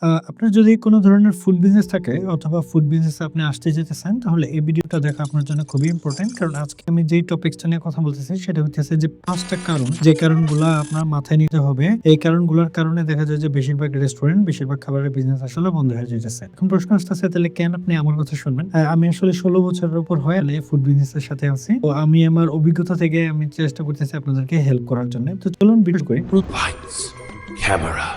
আপনার যদি কোনো ধরনের ফুড বিজনেস থাকে অথবা ফুড বিজনেসে আপনি আসতে যেতেছেন, তাহলে এই ভিডিওটা দেখা আপনার জন্য খুবই ইম্পোর্টেন্ট। কারণ আজকে আমি যেই টপিকসটা নিয়ে কথা বলতেছি সেটা হইতেছে যে ৫ টা কারণ, যে কারণগুলা আপনার মাথায় নিতে হবে। এই কারণগুলার কারণে দেখা যায় যে বেশিরভাগ রেস্টুরেন্ট, বেশিরভাগ খাবারের বিজনেস আসলে বন্ধ হয়ে যাইতেছে। এখন প্রশ্ন আসতেছে, তাহলে কেন আপনি আমার কথা শুনবেন? আমি আসলে ১৬ বছরের উপর হয় ফুড বিজনেসের সাথে আছি। তো আমি আমার অভিজ্ঞতা থেকে আমি চেষ্টা করতেছি আপনাদেরকে হেল্প করার জন্য। তো চলুন ভিডিও করি। Lights, camera,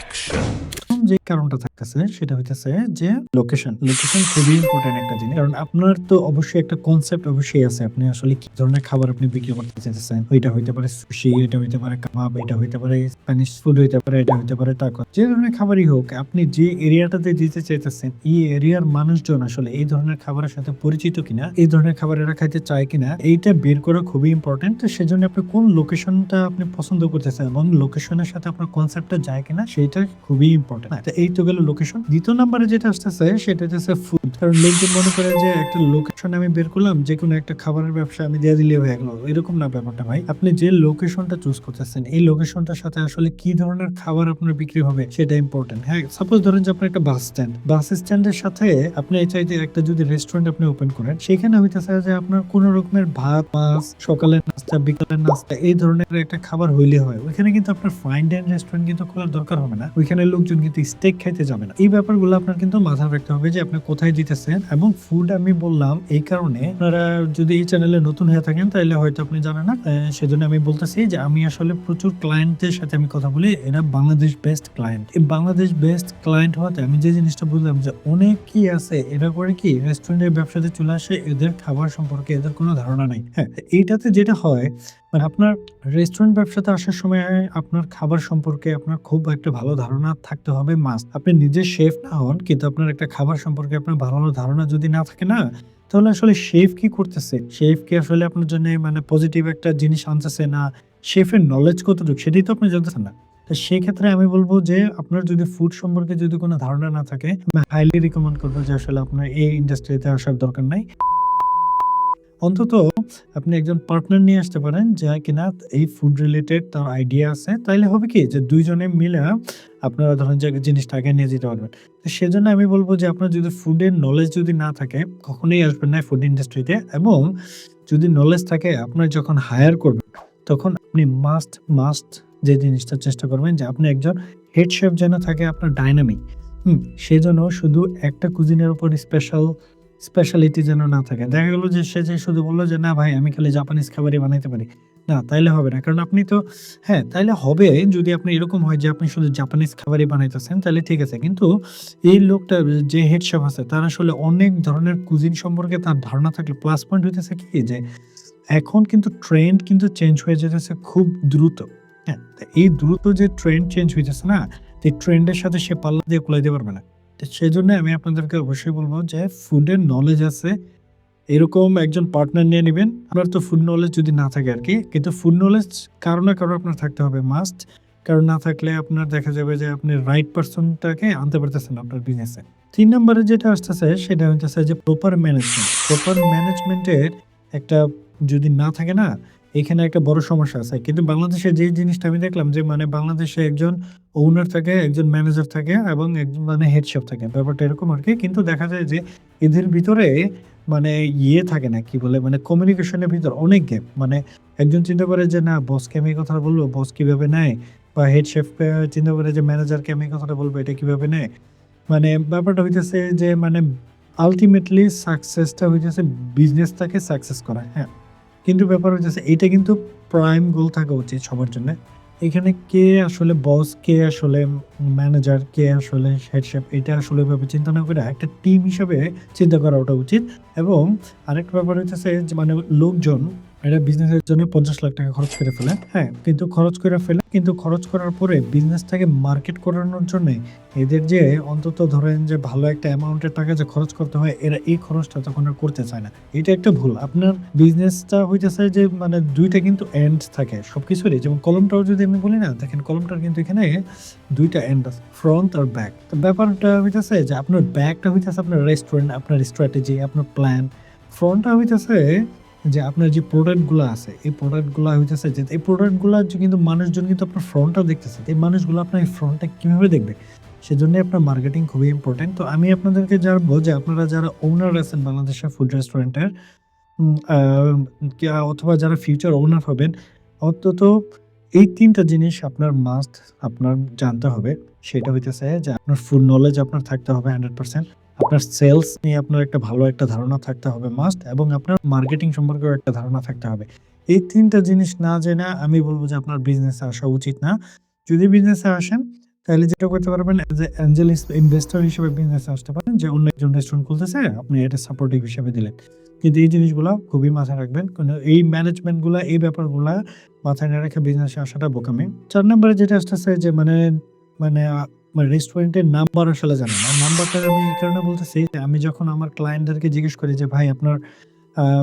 action. প্রথম যে কারণটা থাকতেছে সেটা হইতেছে যে লোকেশন। লোকেশন খুবই ইম্পোর্টেন্ট একটা জিনিস। কারণ আপনার তো অবশ্যই একটা কনসেপ্ট অবশ্যই আছে। আপনি আসলে কি ধরনের খাবার আপনি বিক্রি করতে চাইতেছেন। ওইটা হইতে পারে সুশি, এটা হইতে পারে কাবাব, এটা হইতে পারে স্প্যানিশ ফুড হইতে পারে, এটা হইতে পারে টাকো। যে ধরনের খাবারই হোক, আপনি যে এরিয়াটাতে দিতে চাইতেছেন, এই এরিয়ার মানুষজন আসলে এই ধরনের খাবারের সাথে পরিচিত কিনা, এই ধরনের খাবার এরা খাইতে চায় কিনা, এইটা বের করা খুবই ইম্পর্টেন্ট। তো সেজন্য আপনি কোন লোকেশনটা আপনি পছন্দ করতেছেন এবং লোকেশনের সাথে আপনার কনসেপ্টটা যায় কিনা সেটা খুবই ইম্পর্টেন্ট। এই তো গেল লোকেশন। দ্বিতীয় নম্বরে যেটা আসতেছে সেটা হচ্ছে ফুড। কারণ লোকজন মনে করে যে একটা লোকেশন আমি বের করলাম, যে কোনো একটা খাবারের ব্যবসা আমি দিয়ে দিলে হয়ে গেল। এরকম না ব্যাপারটা ভাই। আপনি যে লোকেশনটা চুজ করতেছেন, এই লোকেশনটার সাথে আসলে কি ধরনের খাবার আপনার বিক্রি হবে সেটা ইম্পর্টেন্ট। হ্যাঁ, সাপোজ ধরেন যে আপনার একটা বাস স্ট্যান্ড, বাস স্ট্যান্ডের সাথে আপনি চাইতে একটা যদি রেস্টুরেন্ট আপনি ওপেন করেন, সেখানে হইতেছে যে আপনার কোন রকমের ভাত, মাছ, সকালের নাস্তা, বিকালের নাস্তা, এই ধরনের একটা খাবার হইলে হয়। ওইখানে কিন্তু আপনার ফাইন ডাইন রেস্টুরেন্ট কিন্তু খোলার দরকার হবে না। ওইখানে লোকজন কিন্তু স্টেক খাইতে যাবে না। এই ব্যাপারগুলো আপনার কিন্তু মাথায় রাখতে হবে যে আপনি কোথায় দিতেছেন। এবং ফুড আমি বললাম এই কারণে, আপনারা যদি এই চ্যানেলে নতুন হয়ে থাকেন তাহলে হয়তো আপনি জানেন না, সেজন্য আমি বলতেছি যে আমি আসলে প্রচুর ক্লায়েন্টের সাথে আমি কথা বলি। এরা বাংলাদেশ বেস্ট ক্লায়েন্ট। এই বাংলাদেশ বেস্ট ক্লায়েন্ট হওয়াতে আমি যে জিনিসটা বুঝলাম যে অনেকেই আছে এরা করে কি রেস্টুরেন্টের ব্যবসাতে চলে আসে, এদের খাবার সম্পর্কে এদের কোনো ধারণা নাই। হ্যাঁ, এইটাতে যেটা হয় মানে আপনার রেস্টুরেন্ট ব্যবসাতে আসার সময় আপনার খাবার সম্পর্কে আপনার খুব একটা ভালো ধারণা থাকতে হবে মাস্ট। আপনি নিজে শেফ না হন, কিন্তু আপনার একটা খাবার সম্পর্কে আপনার ভালো ধারণা যদি না থাকে না, তাহলে আসলে শেফ কি করতেছে, শেফ কি আসলে আপনার জন্য মানে পজিটিভ একটা জিনিস আনতেছে না, শেফের নলেজ কতটুকু সেটাই তো আপনি জানতেছেন না। তো সেই ক্ষেত্রে আমি বলবো যে আপনার যদি ফুড সম্পর্কে যদি কোনো ধারণা না থাকে, আমি হাইলি রিকমেন্ড করবো যে আসলে আপনার এই ইন্ডাস্ট্রিতে আসার দরকার নাই। অন্তত আপনি একজন পার্টনার নিয়ে আসতে পারেন যা কিনা এই ফুড রিলেটেড তার আইডিয়া আছে। তাইলে হবে কি যে ২ জনে মিলে আপনারা ধরেন যে জিনিসটা আগে নিয়ে যেতে পারবেন। তো সেজন্য আমি বলব যে আপনার যদি ফুডের নলেজ যদি না থাকে, কখনোই আসবেন না ফুড ইন্ডাস্ট্রিতে। এবং যদি নলেজ থাকে, আপনার যখন হায়ার করবেন তখন আপনি মাস্ট যে জিনিসটা চেষ্টা করবেন যে আপনি একজন হেড শেফ যেন থাকে আপনার ডায়নামিক। সেজন্য শুধু একটা কুজিনের উপর স্পেশালিটি যেন না থাকে। দেখা গেল যে সে যে শুধু বলল যে, "না ভাই আমি খালি জাপানিজ খাবারই বানাইতে পারি।" না, তাইলে হবে না। কারণ আপনি তো হ্যাঁ, তাইলে হবে যদি আপনি এরকম হয় যে আপনি শুধু জাপানিজ খাবারই বানাইতেছেন, তাইলে ঠিক আছে। কিন্তু এই লোকটা যে হেড শেফ আছে তার আসলে অনেক ধরনের কুজিন সম্পর্কে তার ধারণা থাকলে প্লাস পয়েন্ট হইতেছে কি যে এখন কিন্তু ট্রেন্ড কিন্তু চেঞ্জ হয়ে যেতেছে খুব দ্রুত। হ্যাঁ? তো এই দ্রুত যে ট্রেন্ড চেঞ্জ হইতেছে না, এই ট্রেন্ডের সাথে সে পাল্লা দিয়ে কুলাইতে পারবে না। তো সেজন্য আমি আপনাদেরকে অবশ্যই বলব যে ফুডের নলেজ আছে এরকম একজন পার্টনার নিয়ে নিবেন। আপনার তো ফুড নলেজ যদি না থাকে আরকি। কিন্তু ফুড নলেজ কারো না কারো আপনার থাকতে হবে মাস্ট। কারণ না থাকলে আপনার দেখা যাবে যে আপনি রাইট পারসনটাকে আনতে পারতেছেন না আপনার বিজনেসে। ৩ নম্বরে যেটা আসতেছে সেটা হইতেছে যে প্রপার ম্যানেজমেন্ট। প্রপার ম্যানেজমেন্টের একটা যদি না থাকে না, এখানে একটা বড় সমস্যা আছে। কিন্তু বাংলাদেশে যে জিনিসটা আমি দেখলাম যে মানে বাংলাদেশে একজন ওনার থাকে, একজন ম্যানেজার থাকে এবং একজন মানে হেড শেফ থাকে। ব্যাপারটা এরকম আরকি। কিন্তু দেখা যায় যে এদের ভিতরে মানে থাকে না, কি বলে মানে কমিউনিকেশন এর ভিতর অনেক গ্যাপ। মানে একজন চিন্তা করে যে না বসকে আমি এই কথাটা বলব, বস কিভাবে নেয়? বা হেড শেফকে চিন্তা করে যে ম্যানেজারকে আমি এই কথাটা বলব, এটা কিভাবে নেয়? মানে ব্যাপারটা হইতেছে যে মানে আল্টিমেটলি সাকসেসটা হইতেছে বিজনেসটাকে সাকসেস করা। হ্যাঁ? কিন্তু ব্যাপার হইতেছে এইটা কিন্তু প্রাইম গোল থাকা উচিত সবার জন্যে। এখানে কে আসলে বস, কে আসলে ম্যানেজার, কে আসলে হেড শেফ, এটা আসলে এভাবে চিন্তা না করে একটা টিম হিসাবে চিন্তা করা ওটা উচিত। এবং আরেকটা ব্যাপার হইতেছে যে মানে লোকজন এরা বিজনেসের জন্য ৳৫০,০০,০০০ খরচ করে ফেলে। হ্যাঁ, কিন্তু খরচ করার পরে বিজনেসটাকে মার্কেট করানোর জন্যে এদের যে অন্তত ধরেন যে ভালো একটা অ্যামাউন্টের টাকা যে খরচ করতে হয়, এরা এই খরচটা তখন আর করতে চায় না। এটা একটা ভুল। আপনার বিজনেসটা হইতেছে যে মানে ২ টা কিন্তু এন্ড থাকে সবকিছুরই। যেমন কলমটাও যদি আমি বলি না, দেখেন কলমটার কিন্তু এখানে ২ টা এন্ড আছে। ফ্রন্ট আর ব্যাক। তো ব্যাপারটা হইতেছে যে আপনার ব্যাকটা হইতেছে আপনার রেস্টুরেন্ট, আপনার স্ট্র্যাটেজি, আপনার প্ল্যান। ফ্রন্টটা হইতেছে যে আপনার যে প্রোডাক্ট গুলা আছে, এই প্রোডাক্ট গুলা হইতেছে যে এই প্রোডাক্ট গুলা কিন্তু মানুষজন কিন্তু আপনার ফ্রন্টটা দেখতেছে। এই মানুষগুলো আপনার এই ফ্রন্টটা কিভাবে দেখবে? সেজন্য আপনার মার্কেটিং খুবই ইম্পর্টেন্ট। তো আমি আপনাদেরকে জানাবো যে আপনারা যারা ওনার আছেন বাংলাদেশের ফুড রেস্টুরেন্টের উম আ অথবা যারা ফিউচার ওনার হবেন, অন্তত এই ৩ টা জিনিস আপনার মাস্ট আপনার জানতে হবে। সেটা হইতেছে যে আপনার ফুড নলেজ আপনার থাকতে হবে 100%। আপনার সেলস নিয়ে আপনার একটা ভালো একটা ধারণা থাকতে হবে মাস্ট, এবং আপনার মার্কেটিং সম্পর্কেও একটা ধারণা থাকতে হবে। এই ৩ টা জিনিস না জেনে আমি বলব যে আপনার বিজনেসে আসা উচিত না। যদি বিজনেসে আসেন তাহলে যেটা করতে পারবেন এজ এ এঞ্জেল ইনভেস্টর হিসেবে বিজনেসে আসতে পারেন, যে অন্য একজন রেস্টুরেন্ট খুলতেছে, আপনি এটা সাপোর্টিভ হিসেবে দিলেন। কিন্তু এই জিনিসগুলা খুবই মাথায় রাখবেন। এই ম্যানেজমেন্টগুলা, এই ব্যাপারগুলা মাথায় না রেখে বিজনেসে আসাটা বোকামি। ৪ নম্বরে যেটা আসতেছে যে মানে মানে রেস্টুরেন্টের নাম্বার আসলে জানে না। নাম্বারটা আমি এই কারণে বলতেছি যে আমি যখন আমার ক্লায়েন্টদেরকে জিজ্ঞেস করি যে, "ভাই আপনার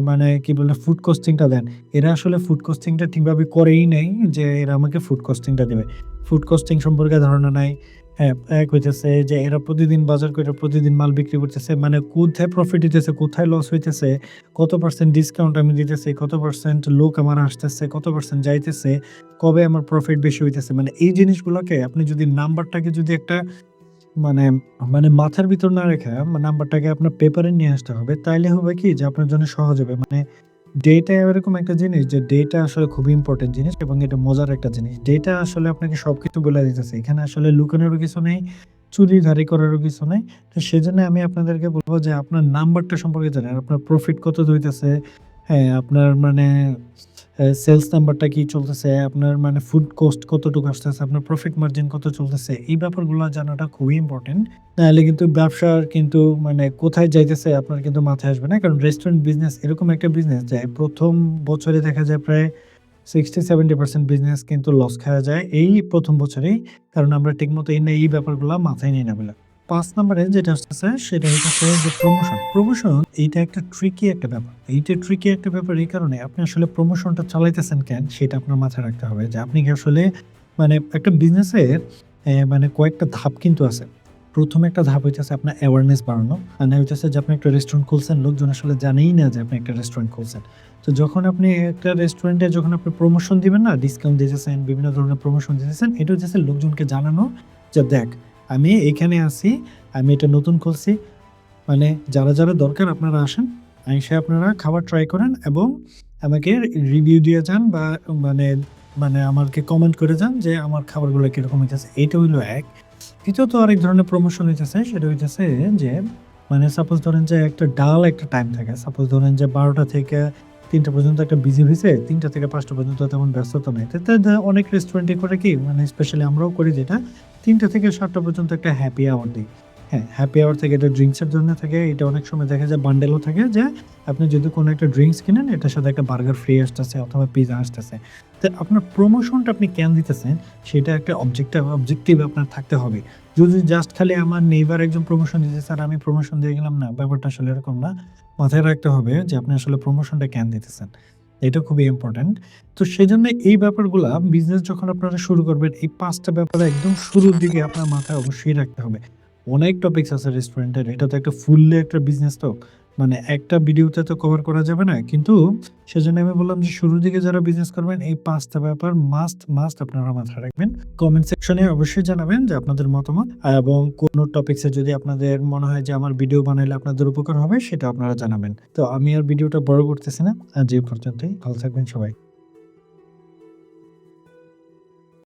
মানে কি বলে ফুড কস্টিংটা দেন।" এরা আসলে ফুড কস্টিংটা ঠিকভাবে করেই নাই যে এরা আমাকে ফুড কস্টিংটা দিবে। ফুড কস্টিং সম্পর্কে ধারণা নাই। হ্যাঁ, এক হইতেছে যে এরা প্রতিদিন বাজার কইরা প্রতিদিন মাল বিক্রি করতেছে। মানে কোথায় প্রফিট হইতেছে, কোথায় লস হইতেছে, কত পার্সেন্ট ডিসকাউন্ট আমি দিতেছি, কত পার্সেন্ট লোক আমার আসতেছে, কত পার্সেন্ট যাইতেছে, কবে আমার প্রফিট বেশি হইতেছে। মানে এই জিনিসগুলোকে আপনি যদি নাম্বারটাকে যদি একটা মানে মাথার ভিতর না রেখে নাম্বারটাকে আপনার পেপারে নিয়ে আসতে হবে। তাইলে হবে কি যে আপনার জন্য সহজ হবে। মানে ডেটা এরকম একটা জিনিস যে ডেটা আসলে খুবই ইম্পোর্টেন্ট জিনিস, এবং এটা মজার একটা জিনিস। ডেটা আসলে আপনাকে সবকিছু বলে দিতেছে। এখানে আসলে লুকানোরও কিছু নেই, চুরিধারি করারও কিছু নাই। তো সেজন্য আমি আপনাদেরকে বলব যে আপনার নাম্বারটা সম্পর্কে জানেন। আপনার প্রফিট কত হইতেছে, হ্যাঁ, আপনার সেলস নাম্বারটা কি চলতেছে, আপনার ফুড কস্ট কতটুকু আসতেছে, আপনার প্রফিট মার্জিন কত চলতেছে। এই ব্যাপারগুলো জানাটা খুবই ইম্পোর্টেন্ট। নাহলে কিন্তু ব্যবসার কিন্তু কোথায় যাইতেছে আপনার কিন্তু মাথায় আসবে না। কারণ রেস্টুরেন্ট বিজনেস এরকম একটা বিজনেস যে ১ম বছরে দেখা যায় প্রায় 60-70% বিজনেস কিন্তু লস খাওয়া যায় এই ১ম বছরেই। কারণ আমরা ঠিকমতো এই ব্যাপারগুলা মাথায় নিই না বলে। ৫ নম্বরে যেটা আসতেছে সেটা হইতেছে যে প্রমোশন। প্রমোশন এইটা একটা ট্রিকি একটা ব্যাপার। এইটা ট্রিকি একটা ব্যাপার এই কারণে আপনি আসলে প্রমোশনটা চালাইতেছেন কেন সেটা আপনার মাথায় রাখতে হবে। যে আপনি কি আসলে একটা বিজনেসের কয়েকটা ধাপ কিন্তু আছে। ১ম একটা ধাপ হইতেছে আপনার অ্যাওয়ারনেস বাড়ানো। মানে হইতেছে যে আপনি একটা রেস্টুরেন্ট খুলছেন, লোকজন আসলে জানেই না যে আপনি একটা রেস্টুরেন্ট খুলছেন। তো যখন আপনি একটা রেস্টুরেন্টে যখন আপনি প্রমোশন দিবেন না, ডিসকাউন্ট দিতেছেন, বিভিন্ন ধরনের প্রমোশন দিতেছেন, এটা হচ্ছে লোকজনকে জানানো যে, "দেখ, আমি এইখানে আছি, আমি এটা নতুন খুলছি। যারা দরকার আপনারা আসেন। আইসা আপনারা খাবার ট্রাই করেন এবং আমাকে রিভিউ দিয়ে যান, বা মানে আমাকে কমেন্ট করে যান যে আমার খাবারগুলো কিরকম হইতেছে।" এইটা হইলো এক। দ্বিতীয়ত আরেক ধরনের প্রমোশন হইতেছে, সেটা হইতেছে যে সাপোজ ধরেন যে একটা ডাল একটা টাইম থাকে। সাপোজ ধরেন যে ১২টা থেকে ৩টা পর্যন্ত একটা বিজি হইছে, ৩টা থেকে ৫টা পর্যন্ত তেমন ব্যস্ততা নাই। তো অনেক রেস্টুরেন্টই করে কি, স্পেশালি আমরাও করি যেটা, ৩টা থেকে ৭টা পর্যন্ত একটা হ্যাপি আওয়ার দেই। হ্যাঁ, হ্যাপি আওয়ার থেকে এটা ড্রিংকস এর জন্য থাকে। এটা অনেক সময় দেখা যায় বান্ডেলও থাকে যে আপনি যদি কোনো একটা ড্রিংকস কিনেন, এটার সাথে একটা বার্গার ফ্রি আসতেছে অথবা পিজ্জা আসতেছে। তো আপনার প্রমোশনটা আপনি কেন দিতেছেন সেটা একটা অবজেক্টিভ আপনার থাকতে হবে। যদি জাস্ট খালি আমার নেইবার একজন প্রমোশন দিতেছে আর আমি প্রমোশন দিয়ে গেলাম, না, ব্যাপারটা আসলে এরকম না। মাথায় রাখতে হবে যে আপনি আসলে প্রমোশনটা কেন দিতেছেন। এটা খুবই ইম্পোর্টেন্ট। তো সেজন্য এই ব্যাপারগুলা বিজনেস যখন আপনারা শুরু করবেন, এই ৫ টা ব্যাপার একদম শুরুর দিকে আপনার মাথায় অবশ্যই রাখতে হবে। অনেক টপিকস আছে রেস্টুরেন্টের। এটা তো একটা ফুললি একটা বিজনেস তো। একটা ভিডিওতে তো কভার করা যাবে না। কিন্তু সেজন্য আমি বললাম যে শুরুর দিকে যারা বিজনেস করবেন এই ৫ টা ব্যাপার মাস্ট আপনারা মাথায় রাখবেন। কমেন্ট সেকশনে অবশ্যই জানাবেন যে আপনাদের মতামত, এবং কোন টপিকসে যদি আপনাদের মনে হয় যে আমার ভিডিও বানাইলে আপনাদের উপকার হবে সেটা আপনারা জানাবেন। তো আমি আর ভিডিওটা বড় করতেছি না। আজ এই পর্যন্তই। ভালো থাকবেন সবাই।